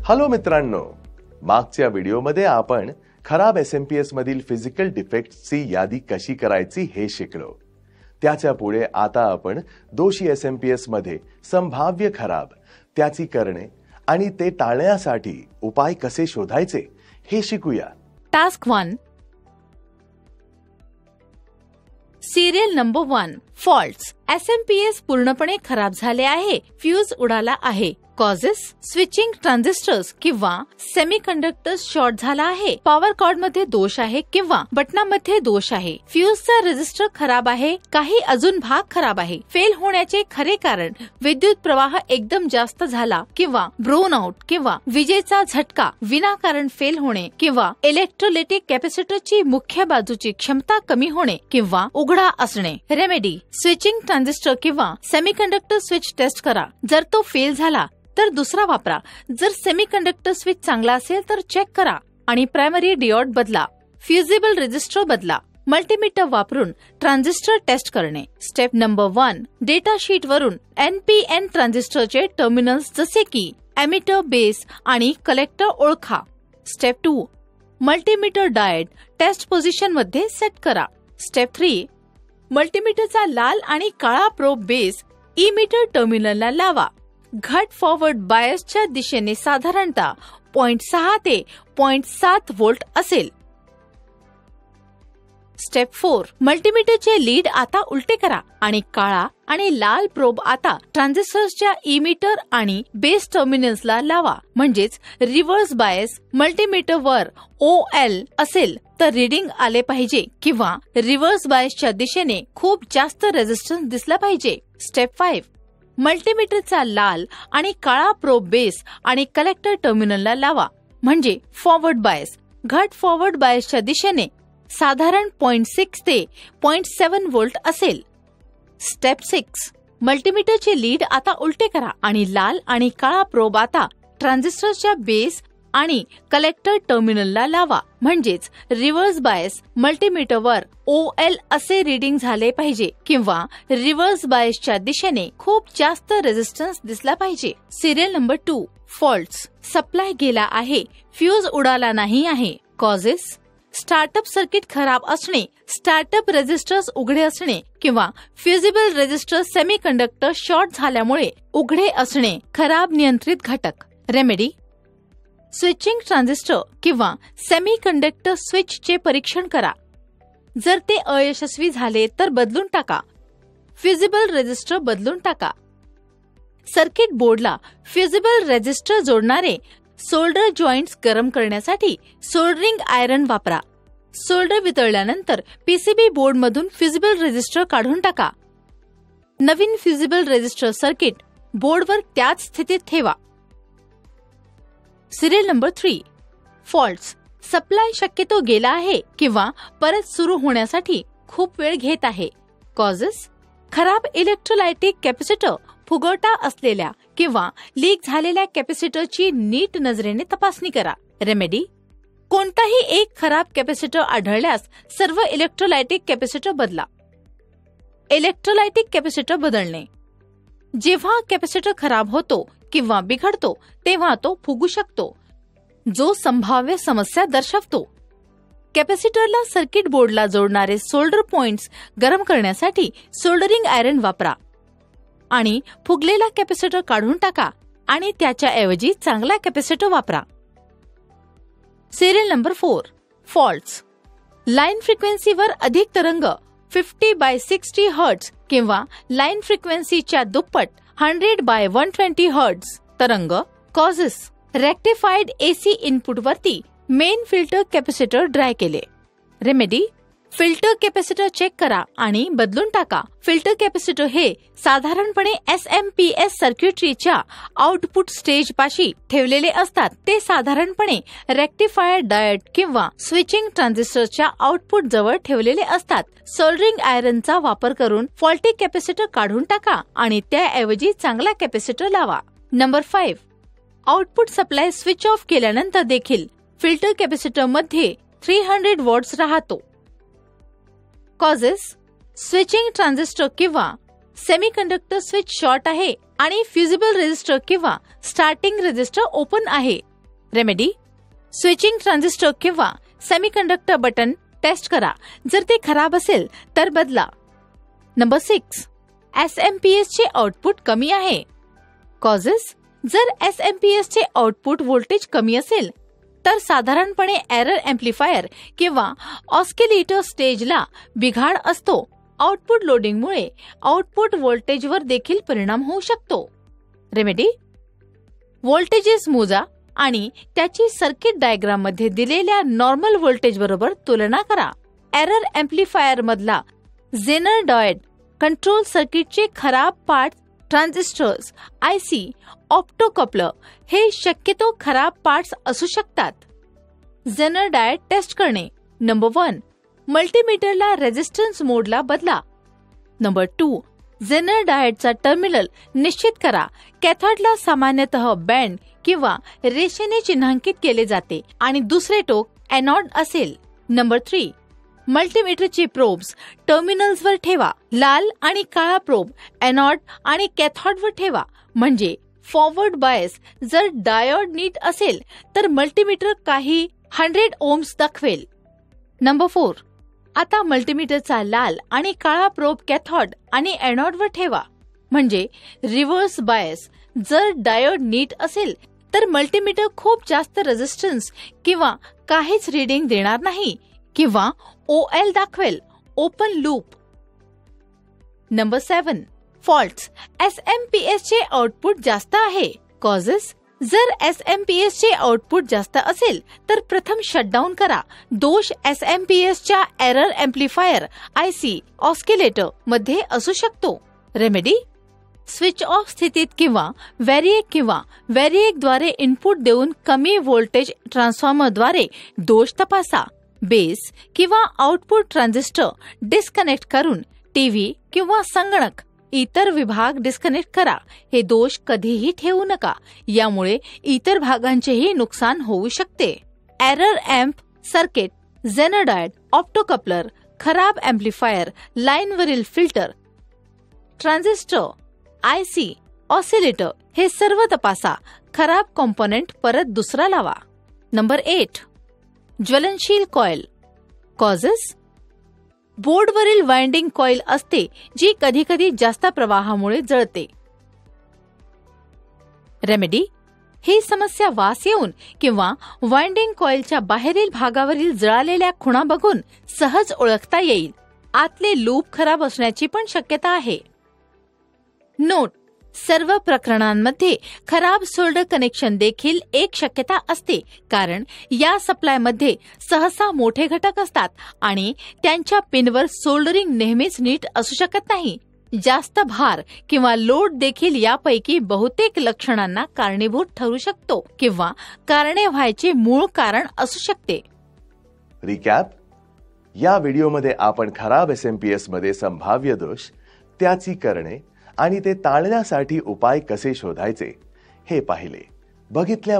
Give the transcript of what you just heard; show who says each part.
Speaker 1: Hello मित्रांनो, मागच्या व्हिडिओमध्ये आपण खराब एसएमपीएस मधील फिजिकल डिफेक्ट्सची यादी कशी करायची हे शिकलो। त्याच्या पुढे आता आपण दोषी एसएमपीएस मध्ये संभाव्य खराब त्याची कारणे आणि ते टाळण्यासाठी उपाय कसे शोधायचे हे शिकूया।
Speaker 2: Task 1 serial number 1 faults. SMPS पूर्णपणे खराब झाले आहे, फ्यूज उडाला आहे। कॉजेस स्विचिंग ट्रान्झिस्टर्स किंवा सेमीकंडक्टर्स शॉर्ट झाला आहे, पॉवर कॉर्ड मध्ये दोष आहे किंवा बटनामध्ये दोष आहे, फ्यूजचा रेझिस्टर खराब आहे, काही अजून भाग खराब आहे। फेल होण्याचे खरे कारण विद्युत प्रवाह एकदम जास्त झाला किंवा ब्रोन आउट किंवा विजेचा झटका विनाकारण फेल होणे किंवा इलेक्ट्रोलायटिक कॅपॅसिटरची मुख्य बाजूची क्षमता कमी होणे किंवा उघडा असणे। रेमेडी स्विचिंग ट्रान्झिस्टर किंवा सेमीकंडक्टर स्विच टेस्ट करा, जर तो फेल झाला तर दुसरा वापरा। जर सेमीकंडक्टर स्विच चांगला असेल तर चेक करा आणि प्रायमरी डिओड बदला, फ्युजिबल रेझिस्टर बदला। मल्टीमीटर वापरून ट्रान्झिस्टर टेस्ट करणे। स्टेप नंबर 1 डेटा शीट वरून एनपीएन ट्रान्झिस्टरचे टर्मिनल्स जसे की एमिटर, बेस आणि कलेक्टर ओळखा। Step 2 multimeter diode test position मध्ये सेट करा। स्टेप 3 मल्टीमीटरचा लाल आणि काळा प्रोब बेस इमीटर टर्मिनलला लावा। घट फॉरवर्ड बायसच्या दिशेने साधारणतः 0.6 ते 0.7 व्होल्ट असेल। स्टेप 4 मल्टीमीटरचे लीड आता उलटे करा आणि काळा आणि लाल प्रोब आता ट्रान्झिस्टरच्या इमीटर आणि बेस टर्मिनल्सला लावा, म्हणजेच रिव्हर्स बायस मल्टीमीटरवर OL असेल तर रीडिंग आले पाहिजे किंवा रिव्हर्स बायसच्या दिशेने खूप जास्त रेझिस्टन्स दिसला पाहिजे। स्टेप 5 मल्टीमीटरचा लाल आणि काळा प्रोब बेस आणि कलेक्टर टर्मिनलला लावा, म्हणजे फॉरवर्ड बायस घट फॉरवर्ड बायसच्या दिशेने साधारण 0.6 ते 0.7 व्होल्ट असेल। स्टेप 6 मल्टीमीटरचे लीड आता उलटे करा आणि लाल आणि काळा प्रोब आता ट्रान्झिस्टरच्या बेस आणि कलेक्टर टर्मिनलला लावा, म्हणजेच रिव्हर्स बायस मल्टीमीटरवर OL असे रीडिंग झाले पाहिजे किंवा रिव्हर्स बायसच्या दिशेने खूप जास्त रेझिस्टन्स दिसला पाहिजे। Serial number 2 faults. सप्लाय गेला आहे, फ्यूज उडाला नाही आहे। कॉजेस स्टार्टअप सर्किट खराब असणे, स्टार्टअप रेझिस्टर्स उघडे असणे किंवा फ्युजिबल रेझिस्टर सेमीकंडक्टर शॉर्ट झाल्यामुळे उघडे असणे। खराब नियंत्रित घटक। रेमेडी स्विचिंग ट्रान्झिस्टर किंवा सेमीकंडक्टर स्विचचे परीक्षण करा, जर ते अयशस्वी झाले तर बदलून टाका। फ्युजिबल रेझिस्टर बदलून टाका। सर्किट बोर्डला फ्युजिबल रेझिस्टर जोडणारे सोल्डर जॉइंट्स गरम करण्यासाठी सोल्डरिंग आयरन वापरा। सोल्डर वितळल्यानंतर पीसीबी बोर्ड मधून फ्युजिबल रेझिस्टर काढून टाका। नवीन फ्युजिबल रेझिस्टर सर्किट बोर्डवर त्याच स्थितीत ठेवा। Serial number 3 faults. सप्लाय शक्यतो गेला आहे किंवा परत सुरू होण्यासाठी खूप वेळ घेत आहे। कॉजेस खराब इलेक्ट्रोलायटिक कॅपॅसिटर, फुगवटा असलेल्या किंवा लीक झालेल्या कॅपॅसिटरची नीट नजरेने तपासणी करा। रेमेडी कोणताही एक खराब कॅपॅसिटर आढळल्यास सर्व इलेक्ट्रोलायटिक कॅपॅसिटर बदला। इलेक्ट्रोलायटिक कॅपॅसिटर बदलणे। जेव्हा कॅपॅसिटर खराब होतो किंवा बिघडतो तेव्हा तो फुगू शकतो, जो संभाव्य समस्या दर्शवतो। कॅपॅसिटरला सर्किट बोर्डला जोडणारे सोल्डर पॉइंट्स गरम करण्यासाठी सोल्डरिंग आयरन वापरा आणि फुगलेला कॅपॅसिटर काढून टाका आणि त्याच्या ऐवजी चांगला कॅपॅसिटर वापरा। Serial number 4 faults. लाईन फ्रिक्वेन्सीवर अधिक तरंग 50/60 हर्ट्झ किंवा लाईन फ्रिक्वेन्सीच्या दुप्पट 100/120 हर्ट्झ तरंग। कॉजेस रेक्टिफाईड AC इनपुट वरती मेन फिल्टर कॅपॅसिटर ड्राय केले। रेमेडी फिल्टर कॅपॅसिटर चेक करा आणि बदलून टाका। फिल्टर कॅपॅसिटर हे साधारणपणे SMPS सर्किटरीच्या आउटपुट स्टेज पाशी ठेवलेले असतात। ते साधारणपणे रेक्टिफायर डायोड किंवा स्विचिंग ट्रान्झिस्टरच्या आउटपुट जवळ ठेवलेले असतात। सोल्डरिंग आयरनचा वापर करून फॉल्टी कॅपॅसिटर काढून टाका आणि त्याऐवजी चांगला कॅपॅसिटर लावा। Number 5 output supply switch off केल्यानंतर देखील फिल्टर कॅपॅसिटर मध्ये 300 वॉट्स राहतो। कॉजेस स्विचिंग ट्रान्झिस्टर किंवा सेमीकंडक्टर स्विच शॉर्ट आहे आणि फ्युजिबल रेझिस्टर किंवा स्टार्टिंग रेझिस्टर ओपन आहे। रेमेडी, स्विचिंग ट्रान्झिस्टर किंवा सेमीकंडक्टर बटन टेस्ट करा. जर ते खराब असेल तर बदला. नंबर 6, एसएमपीएस चे आउटपुट कमी आहे. कॉजेस: जर एसएमपीएस चे आउटपुट व्होल्टेज कमी असेल तर साधारणपणे एरर एम्प्लिफायर किंवा ऑस्किलेटर स्टेजला बिघाड असतो. आउटपुट लोडिंगमुळे आउटपुट व्होल्टेजवर देखील परिणाम होऊ शकतो. रेमेडी: व्होल्टेजेस मोजा आणि त्याची सर्किट डायग्राम मध्ये दिलेल्या नॉर्मल व्होल्टेज बरोबर तुलना करा. एरर एम्प्लिफायर मधला झेनर डायोड, कंट्रोल सर्किटचे खराब पार्ट, ट्रान्झिस्टर्स, आयसी, ऑप्टोकपलर हे शक्यतो खराब पार्ट्स असू शकतात. झेनर डायोड टेस्ट करणे. नंबर 1, मल्टीमीटरला रेझिस्टन्स मोडला बदला. नंबर 2, झेनर डायोडचा टर्मिनल निश्चित करा. कॅथोडला सामान्यतः बँड किंवा रेषेने चिन्हांकित केले जाते आणि दुसरे टोक एनोड असेल. नंबर 3, मल्टीमीटरचे प्रोब्स टर्मिनल्सवर ठेवा. लाल आणि काळा प्रोब एनोड आणि कॅथोडवर ठेवा म्हणजे फॉरवर्ड बायस. जर डायोड नीट असेल तर मल्टीमीटर काही 100 ओम्स दाखवेल. नंबर 4, आता मल्टीमीटरचा लाल आणि काळा प्रोब कॅथोड आणि एनोडवर ठेवा म्हणजे रिव्हर्स बायस. जर डायोड नीट असेल तर मल्टीमीटर खूप जास्त रेझिस्टन्स किंवा काहीच रीडिंग देणार नाही किंवा OL दाखवेल, open loop. Number 7, faults: SMPS चे आउटपुट जास्त आहे. कॉजेस: जर एसएमपीएस चे आउटपुट जास्त असेल तर प्रथम शटडाऊन करा. दोष एसएमपीएस च्या एरर एम्प्लिफायर, आयसी, ऑस्किलेटर मध्ये असू शकतो. रेमेडी: स्विच ऑफ स्थितीत किंवा व्हेरिएक द्वारे इनपुट देऊन कमी व्होल्टेज ट्रान्सफॉर्मरद्वारे दोष तपासा. बेस किंवा आउटपुट ट्रान्झिस्टर डिस्कनेक्ट करून टीव्ही किंवा संगणक इतर विभाग डिस्कनेक्ट करा. हे दोष कधीही ठेवू नका, यामुळे इतर भागांचेही नुकसान होऊ शकते. Error amp circuit, zener diode, optocoupler, खराब एम्प्लिफायर, लाईनवरील फिल्टर, ट्रान्झिस्टर, आयसी, ऑसिलेटर हे सर्व तपासा. खराब कॉम्पोनेंट परत दुसरा लावा. नंबर 8, ज्वलनशील कॉइल. कॉजेस: बोर्डवरील वाइंडिंग कॉइल असते जी कधीकधी जास्त प्रवाहामुळे जळते. रेमेडी: ही समस्या वास येऊन किंवा वाइंडिंग कॉइलच्या बाहेरील भागावरील जळालेल्या खुणा बघून सहज ओळखता येईल. आतले लूप खराब असण्याची पण शक्यता आहे. नोट: सर्व प्रकरणांमध्ये खराब सोल्डर कनेक्शन देखील एक शक्यता असते कारण या सप्लायमध्ये सहसा मोठे घटक असतात आणि त्यांच्या पिनवर सोल्डरिंग नेहमीच नीट असू शकत नाही. जास्त भार किंवा लोड देखील यापैकी बहुतेक लक्षणांना कारणीभूत ठरू शकतो किंवा कारणे व्हायचे मूळ कारण असू शकते.
Speaker 1: रिकॅप: या व्हिडिओमध्ये आपण खराब एसएमपीएस मध्ये संभाव्य दोष, त्याची कारणे आणि ते टाळण्यासाठी उपाय कसे शोधायचे हे पाहिले. बघितल्या